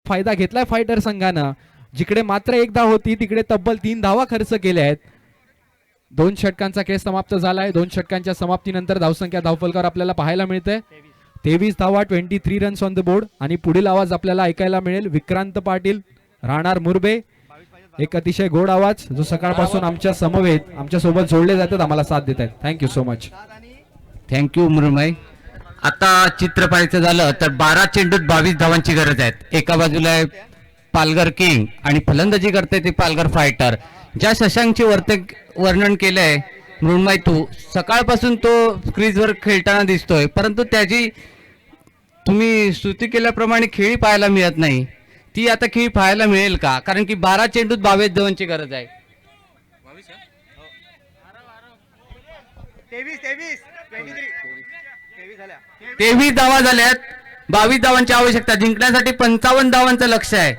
फायदा घेतलाय फायटर संघानं. जिकडे मात्र एकदा होती तिकडे तब्बल 3 धावा खर्च केल्या आहेत. 2 षटकांचा खेळ समाप्त झालाय. 2 षटकांच्या समाप्तीनंतर धावसंख्या धावफलकावर आपल्याला पाहायला मिळते 23 धावा, 23 रन्स ऑन द बोर्ड. आणि पुढील आवाज आपल्याला ऐकायला मिळेल विक्रांत पाटील, राहणार मुरबे. एक अतिशय गोड आवाज जो सकाळपासून आमच्या समवेत आमच्या सोबत जोडले जातात, आम्हाला साथ देत आहेत. Thank you so much. थँक्यू मृण्मय. आता चित्र पाहायचं झालं तर 12 चेंडूत 22 धावांची गरज आहे. एका बाजूला आहे पालघर किंग आणि फलंदाजी करते ते पालघर फायटर. ज्या शशांकचे वर्णन केलंय मृण्मय, तू सकाळपासून तो क्रीजवर खेळताना दिसतोय, परंतु त्याची तुम्ही स्तुती केल्याप्रमाणे खेळी पाहायला मिळत नाही. ती आता खेळी पाहायला मिळेल का? कारण की 12 चेंडूत 22 धावांची गरज आहे. 23 धावा झाल्यात. 22 धावांची आवश्यकता. जिंकण्यासाठी 55 धावांचं लक्ष आहे.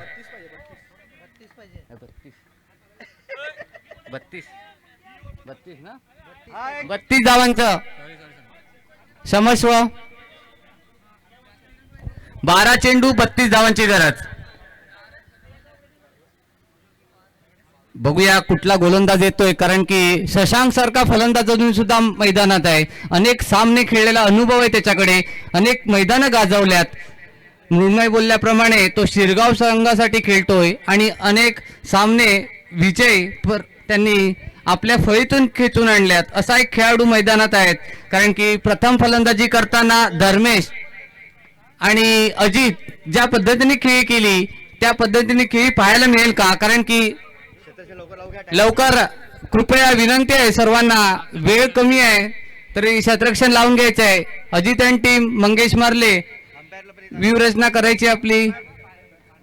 32 धावांचं क्षमस्व. 12 चेंडू 32 धावांची गरज. बघूया कुठला गोलंदाज येतोय, कारण की शशांक सारखा फलंदाज अजून सुद्धा मैदानात आहे. अनेक सामने खेळलेला अनुभव आहे त्याच्याकडे, अनेक मैदानं गाजवल्यात. मृण्मय बोलल्याप्रमाणे तो शिरगाव संघासाठी खेळतोय आणि अनेक सामने विजय त्यांनी आपल्या फळीतून खेचून आणल्यात. असा एक खेळाडू मैदानात आहेत. कारण की प्रथम फलंदाजी करताना धर्मेश आणि अजित ज्या पद्धतीने खेळी केली त्या पद्धतीने खेळी पाहायला मिळेल का? कारण की लवकर कृपया विनंती आहे सर्वांना, वेळ कमी आहे तरी क्षेत्ररक्षण लावून घ्यायचं आहे. अजित अँड टीम, मंगेश मार्ले, व्यूहरचना करायची आपली.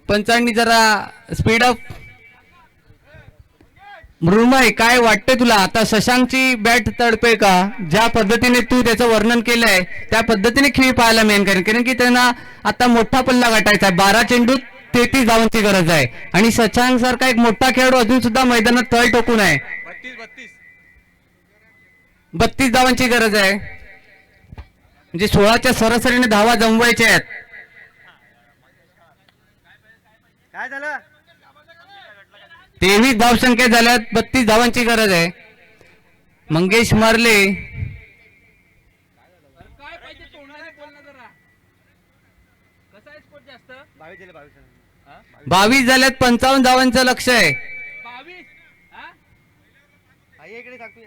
पंचांनी जरा स्पीड अप. मृण्मय, काय वाटतंय तुला आता शशांकची बॅट तडपे का? ज्या पद्धतीने तू त्याचं वर्णन केलंय त्या पद्धतीने खेळी पाहायला मिळेल, कारण की त्यांना आता मोठा पल्ला गाठायचा आहे. 12 चेंडूत 33 धावांची गरज आहे आणि शशांक सारखा एक मोठा खेळाडू अजून सुद्धा मैदानात तळ टोकून आहे. 32 धावांची गरज आहे. म्हणजे 16च्या सरासरीने धावा जमवायच्या आहेत. काय झालं? 23 धावसंख्या झाल्यात. 32 धावांची गरज आहे. मंगेश मार्ले 22 झाल्यात. 55 धावांचं लक्ष आहे. इकडे टाकतोय.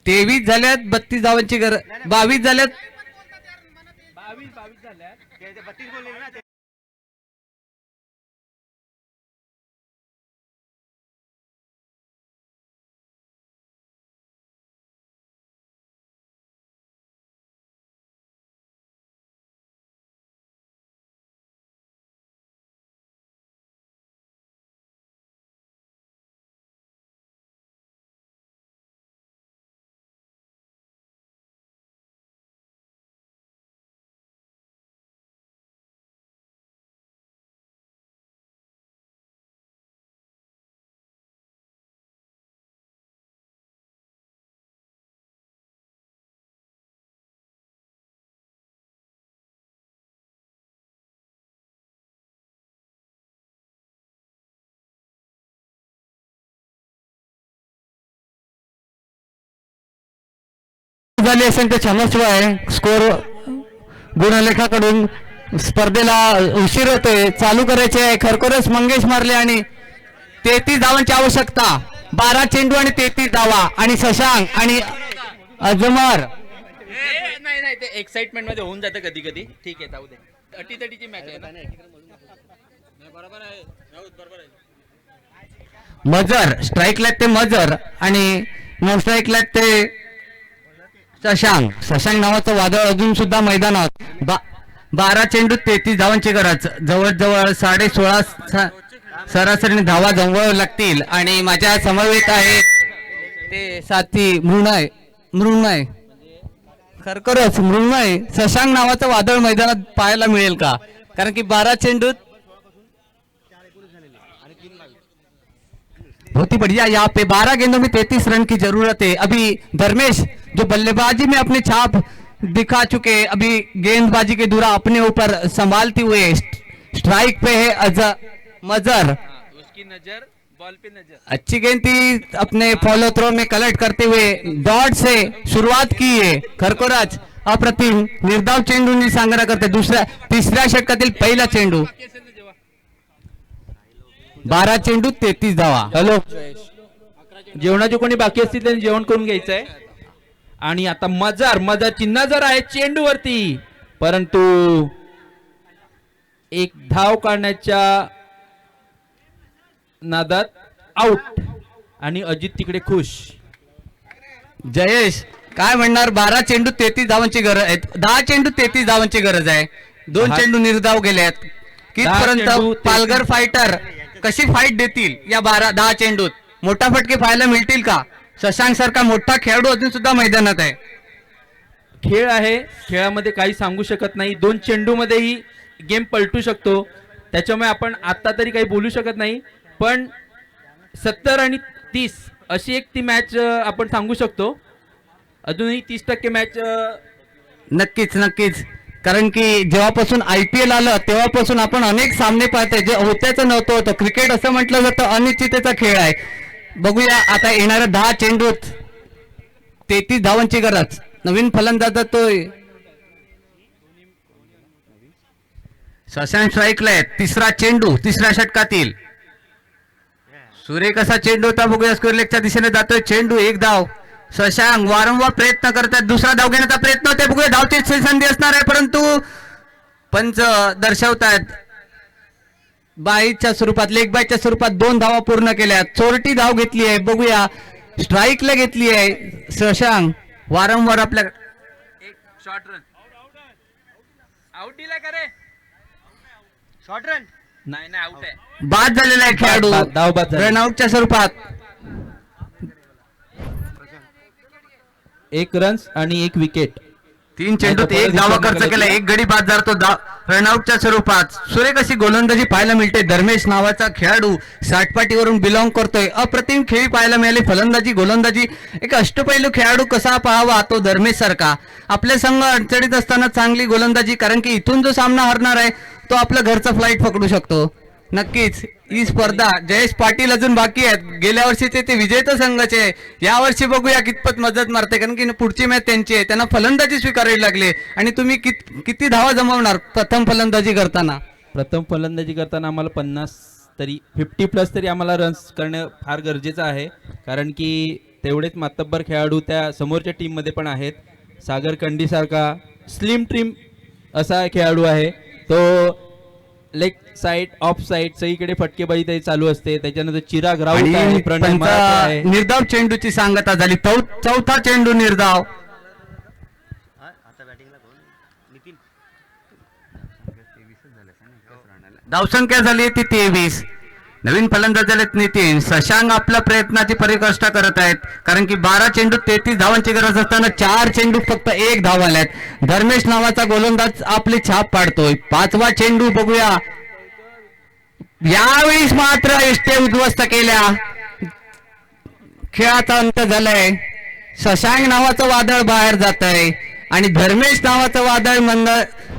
23 झाल्यात. 32 धावांची गरज. 22 झाल्यात. 22 झाल्या. 32 बोलले ना. झाली असेल तर क्षमस्व आहे. स्कोर गुणलेखाकडून स्पर्धेला उशीर होतोय, चालू करायचे आहे. खरोखरच मंगेश मार्ले आणि 33 धावांची आवश्यकता. 12 चेंडू आणि 33 धावा. आणि शशांक आणि अजमर. नाही नाही, ते एक्साइटमेंट मध्ये होऊन जातं कधी कधी. ठीक आहे, जाऊ दे. अटीतटीची मॅच आहे ना. बरोबर आहे. मजर स्ट्राईकला ते मजर आणि नो स्ट्राईकला ते शशांक नावाचं वादळ अजून सुद्धा मैदानात. 12 चेंडू 33 धावांची गरज. जवळजवळ 16.5 सरासरीने धावा जमवाव्या लागतील. आणि माझ्या समवेत आहेत ते साथी मृण्मय. खरखरच मृण्मय, शशांक नावाचं वादळ मैदानात पाहायला मिळेल का? कारण की 12 चेंडूत बहुत ही बढ़िया. यहाँ पे 12 गेंदों में 33 रन की जरूरत है. अभी धर्मेश जो बल्लेबाजी में अपने छाप दिखा चुके, अभी गेंदबाजी के दूरा अपने ऊपर संभालते हुए स्ट्राइक पे है मजर. उसकी नजर बॉल पे नजर. अच्छी गेंद थी, अपने फॉलो थ्रो में कलेक्ट करते हुए डॉट से शुरुआत की है खरखोराज. अप्रतिम निर्धाव चेंडूंनी संग्रह करते तिसऱ्या षटकातील पहिला चेंडू. 12 चेंडू 33 धावा. हॅलो, जेवणाचे कोणी बाकी असतील त्यांनी जेवण करून घ्यायचंय. आणि आता मजारची नजर आहे चेंडूवरती, परंतु एक धाव काढण्याच्या नादात आउट. आणि अजित तिकडे खुश. जयेश काय म्हणणार? 12 चेंडू 33 धावांची गरज आहे. 10 चेंडू 33 धावांची गरज आहे. 2 10 चेंडू निर्धाव गेलेत. कितपर्यंत चेंडू 33 पालघर फायटर कशी फाईट देतील या 10 चेंडूत? मोठा फटके पाहायला मिळतील का? शशांक सारखा मोठा खेळाडू अजून सुद्धा मैदानात आहे. खेळ आहे, खेळामध्ये काही सांगू शकत नाही. 2 चेंडू मध्येही गेम पलटू शकतो, त्याच्यामुळे आपण आता तरी काही बोलू शकत नाही. पण 70 आणि 30 अशी एक ती मॅच आपण सांगू शकतो. अजूनही 30% मॅच. नक्कीच कारण की जेव्हापासून IPL आलं तेव्हापासून आपण अनेक सामने पाहतोय. जे होत्याचं नव्हतं होतं. क्रिकेट असं म्हटलं जातं अनिश्चिततेचा खेळ आहे. बघूया आता येणाऱ्या 10 चेंडूत 33 धावांची गरज. नवीन फलंदाज जातोय शशांक स्ट्राईकला आहे. तिसरा चेंडू तिसऱ्या षटकातील. सुरेख असा चेंडू होता. बघूया स्क्वेअर लेगच्या दिशेने जातोय चेंडू. 1 धाव. शशांक वारंवार प्रयत्न करतात. दुसरा धाव घेण्याचा प्रयत्न होते. बघूया धावची संधी असणार आहे, परंतु पंच दर्शवतात बाईच्या स्वरूपात, लेग बाईच्या स्वरूपात 2 धावा पूर्ण केल्या. चोरटी धाव घेतली आहे. बघूया स्ट्राईकला घेतली आहे शशांक. वारंवार आपल्या एक शॉर्ट रन आउट दिला का रे? शॉर्ट रन नाही आउट आहे. बाद झालेला आहे खेळाडू धाव बाद झाली. रनआउटच्या स्वरूपात. 1 रन्स आणि 1 विकेट. 3 चेंडूत 1 धावा खर्च केला. 1 गडी बाद झाला तो रनआउटच्या स्वरूपात. सुरेख अशी गोलंदाजी पाहायला मिळते. धर्मेश नावाचा खेळाडू साठपाटीवरून बिलॉंग करतोय. अप्रतिम खेळी पाहायला मिळाली. फलंदाजी गोलंदाजी एक अष्टपैलू खेळाडू कसा पाहावा तो धर्मेश सारखा. आपले संघ अडचणीत असताना चांगली गोलंदाजी, कारण की इथून जो सामना हरणार आहे तो आपला घरचा फ्लाईट पकडू शकतो. नक्कीच ही स्पर्धा जयेश पाटील अजून बाकी आहेत. गेल्या वर्षीचे ते विजेते संघाचे. यावर्षी बघूया कितपत मदत मारते, कारण की पुढची मॅच त्यांची आहे. त्यांना फलंदाजी स्वीकारावी लागली. आणि तुम्ही किती धावा जमवणार प्रथम फलंदाजी करताना? प्रथम फलंदाजी करताना आम्हाला 50 तरी 50+ तरी आम्हाला रन्स करणं फार गरजेचं आहे, कारण की तेवढेच मातब्बर खेळाडू त्या समोरच्या टीममध्ये पण आहेत. सागर कंडीसारखा स्लिम ट्रिम असा खेळाडू आहे. तो लेग साइड ऑफ साइड सगळीकडे फटकेबाजी त्याची चालू असते. त्याच्यानंतर चिराग राऊत आहे, प्रणय मराठे आहे. निर्धाव चेंडूची सांगता झाली. चौथा चेंडू निर्धाव. आता बॅटिंगला कोण? नितीन. धावसंख्या झाली ती 23. नवीन फलंदाज झालेत नितीन. शशांक आपल्या प्रयत्नाची परिकाष्ठा करत आहेत, कारण की 12 चेंडू 33 धावांची गरज असताना 4 चेंडू फक्त 1 धाव आल्यात. धर्मेश नावाचा गोलंदाज आपली छाप पाडतोय. 5वा चेंडू बघूया. यावेळी मात्र इष्टे उद्ध्वस्त केल्या. खेळाचा अंत झालाय. शशांक नावाचं वादळ बाहेर जात आहे आणि धर्मेश नावाचं वादळ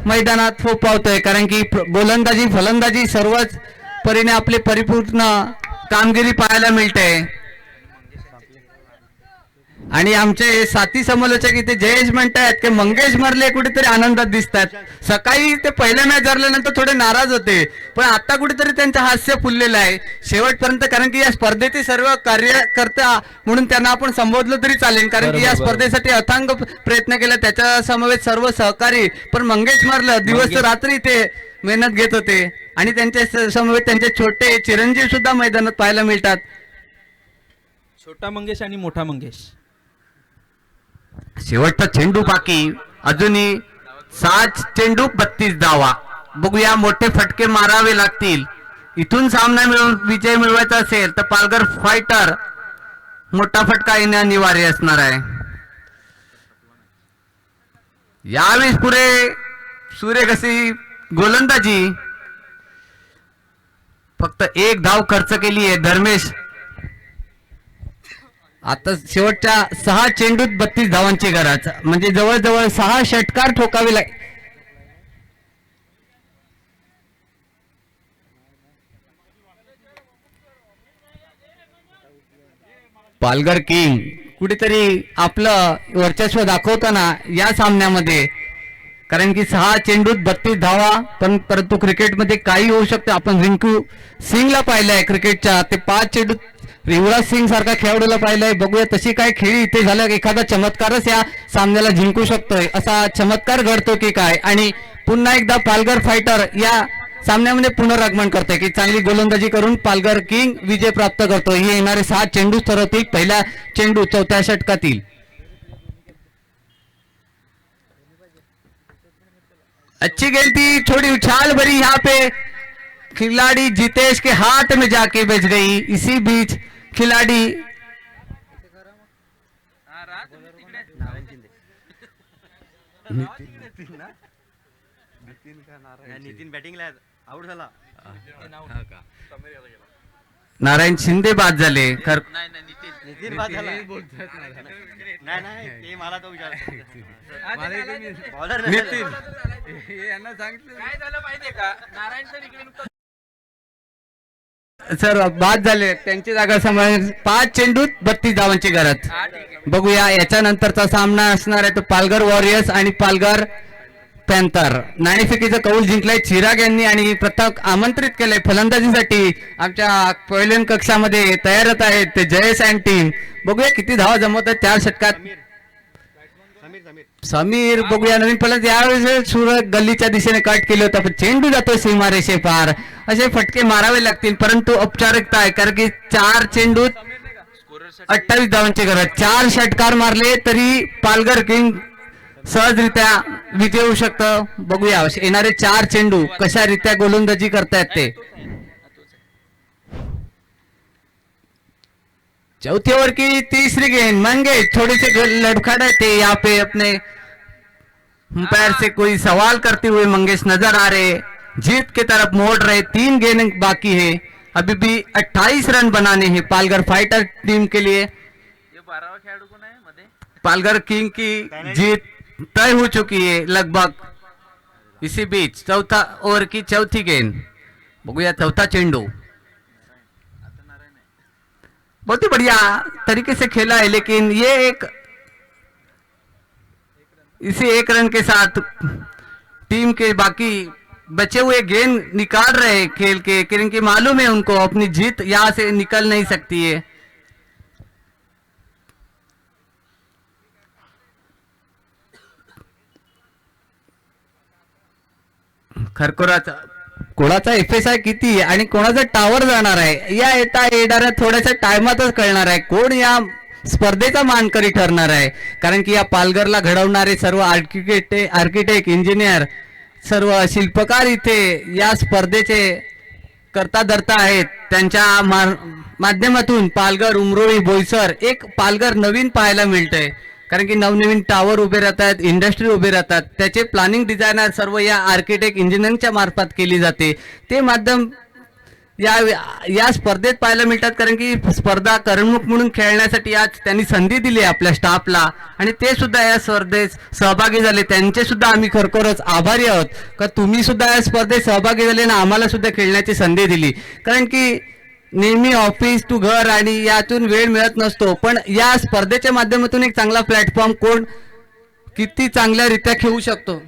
मैदानात फोपावतोय, कारण की गोलंदाजी फलंदाजी सर्वच परीने आपले परिपूर्ण कामगिरी पाहायला मिळते. आणि आमचे साथी समालोचक इथे जयेश म्हणतायत की मंगेश मरले कुठेतरी आनंदात दिसतात. सकाळी ते पहिल्या मॅच हरल्यानंतर थोडे नाराज होते, पण आता कुठेतरी त्यांचं हास्य फुललेलं आहे शेवटपर्यंत, कारण की या स्पर्धेचे सर्व कार्यकर्ता म्हणून त्यांना आपण संबोधलं तरी चालेल, कारण की या स्पर्धेसाठी अथांग प्रयत्न केला. त्याच्या समवेत सर्व सहकारी. पण मंगेश मरलं दिवस रात्री ते मेहनत घेत होते आणि त्यांच्या समवेत त्यांचे छोटे चिरंजीव सुद्धा मैदानात पाहायला मिळतात. छोटा मंगेश आणि मोठा मंगेश. शेवटचा चेंडू बाकी. अजूनही 7 चेंडू 32 धावा. बघूया मोठे फटके मारावे लागतील. इथून सामना विजय मिळवायचा असेल तर पालघर फायटर मोठा फटका येणे अनिवार्य असणार आहे. यावेळी पुरे सुरेख अशी गोलंदाजी. फक्त 1 धाव खर्च केली आहे धर्मेश. आता शेवटच्या 6 चेंडूत 32 धावांची गरज, म्हणजे जवळजवळ 6 षटकार ठोकावे लागेल. पालघर किंग कुठेतरी आपलं वर्चस्व दाखवताना या सामन्यामध्ये, कारण की 6 चेंडूत 32 धावा, परंतु क्रिकेटमध्ये काही होऊ शकतं. आपण रिंकू सिंगला पाहिलंय क्रिकेटच्या, ते 5 चेंडूत युवराज सिंग सारखा खेळाडूला पाहिलंय. बघूया तशी काय खेळी इथे झालं, एखादा चमत्कारच या सामन्याला जिंकू शकतोय, असा चमत्कार घडतो की काय. आणि पुन्हा एकदा पालघर फायटर या सामन्यामध्ये पुनरागमन करतोय की चांगली गोलंदाजी करून पालघर किंग विजय प्राप्त करतोय. हे येणारे 7 चेंडू ठरवतील पहिला चेंडू 4थ्या षटकातील. अच्छी गेंद थी, थोड़ी उछाल भरी, यहाँ पे खिलाड़ी जितेश के हाथ में जाके बज गई. इसी बीच खिलाड़ी नितीन बॅटिंगला आउट झाला. नारायण शिंदे बाद झाले. नितीन बाद झाला. नाही ते मला तो विचार नितीन यांना सांगितलं काय झालं माहितीये का, नारायण सर इकडे नुकतं सर बाद झाले, त्यांची जागा सांभाळून 5 चेंडूत 32 धावांची गरज. बघूया याच्यानंतरचा सामना असणार आहे तो पालघर वॉरियर्स आणि पालघर पॅन्थर. नाणेफेकीचा कौल जिंकलाय चिराग यांनी आणि प्रथम आमंत्रित केलंय फलंदाजीसाठी. आमच्या पहिल्या कक्षामध्ये तयारच आहेत ते जयेश अँड टीम. बघूया किती धावा जमवत आहेत 4 षटकात. समीर बघूया नवीन फलंदाज. यावेळेस सूरज गल्लीच्या दिशेने कट केलं होतं, पण चेंडू जातो सीमारेषे पार. असे फटके मारावे लागतील, परंतु औपचारिकता आहे कारण की 4 चेंडूत 28 धावांची गरज. 4 षटकार मारले तरी पालघर किंग सहजरित्या विजय होऊ शकतं. बघूया येणारे 4 चेंडू कशा रित्या गोलंदाजी करतायत ते. चौथी ओवर की तीसरी गेंद. मंगेश थोड़े से लड़खड़ाए थे यहाँ पे, अपने अंपायर से कोई सवाल करते हुए मंगेश नजर आ रहे. जीत की तरफ मोड़ रहे. 3 गेंद बाकी है, अभी भी 28 रन बनाने हैं पालघर फाइटर टीम के लिए. हे 12वा खेळाडू कोण आहे मध्ये? पालघर किंग की जीत तय हो चुकी है लगभग. इसी बीच चौथा ओवर की चौथी गेंद. बघूया चौथा चेंडू. बहुत ही बढ़िया तरीके से खेला है, लेकिन ये इसी 1 रन के साथ टीम के बाकी बचे हुए गेंद निकाल रहे हैं खेल के, क्योंकि मालूम है उनको अपनी जीत यहां से निकल नहीं सकती है. खरखोराचा कोणाचा FSI किती आहे आणि कोणाचा टावर जाणार आहे या येणाऱ्या थोड्याशा टायमातच कळणार आहे कोण या स्पर्धेचा मानकरी ठरणार आहे. कारण की या पालघरला घडवणारे सर्व आर्किटेक्ट इंजिनियर सर्व शिल्पकार इथे या स्पर्धेचे करता धरता आहेत. त्यांच्या माध्यमातून पालघर, उमरोळी, बोईसर एक पालघर नवीन पाहायला मिळतंय. कारण की नवनवीन टावर उभे राहतात, इंडस्ट्री उभे राहतात, त्याचे प्लॅनिंग डिझायनर सर्व या आर्किटेक्ट इंजिनिअरिंगच्या मार्फत केली जाते. ते माध्यम या स्पर्धेत पाहायला मिळतात. कारण की स्पर्धा करमणूक म्हणून खेळण्यासाठी आज त्यांनी संधी दिली आपल्या स्टाफला आणि ते सुद्धा या स्पर्धेत सहभागी झाले. त्यांचे सुद्धा आम्ही खरोखरच आभारी आहोत का तुम्ही सुद्धा या स्पर्धेत सहभागी झाले आणि आम्हाला सुद्धा खेळण्याची संधी दिली. कारण की नेहमी ऑफिस टू घर आणि यातून वेळ मिळत नसतो, पण या स्पर्धेच्या माध्यमातून एक चांगला प्लॅटफॉर्म कोण किती चांगल्या रित्या खेळू शकतो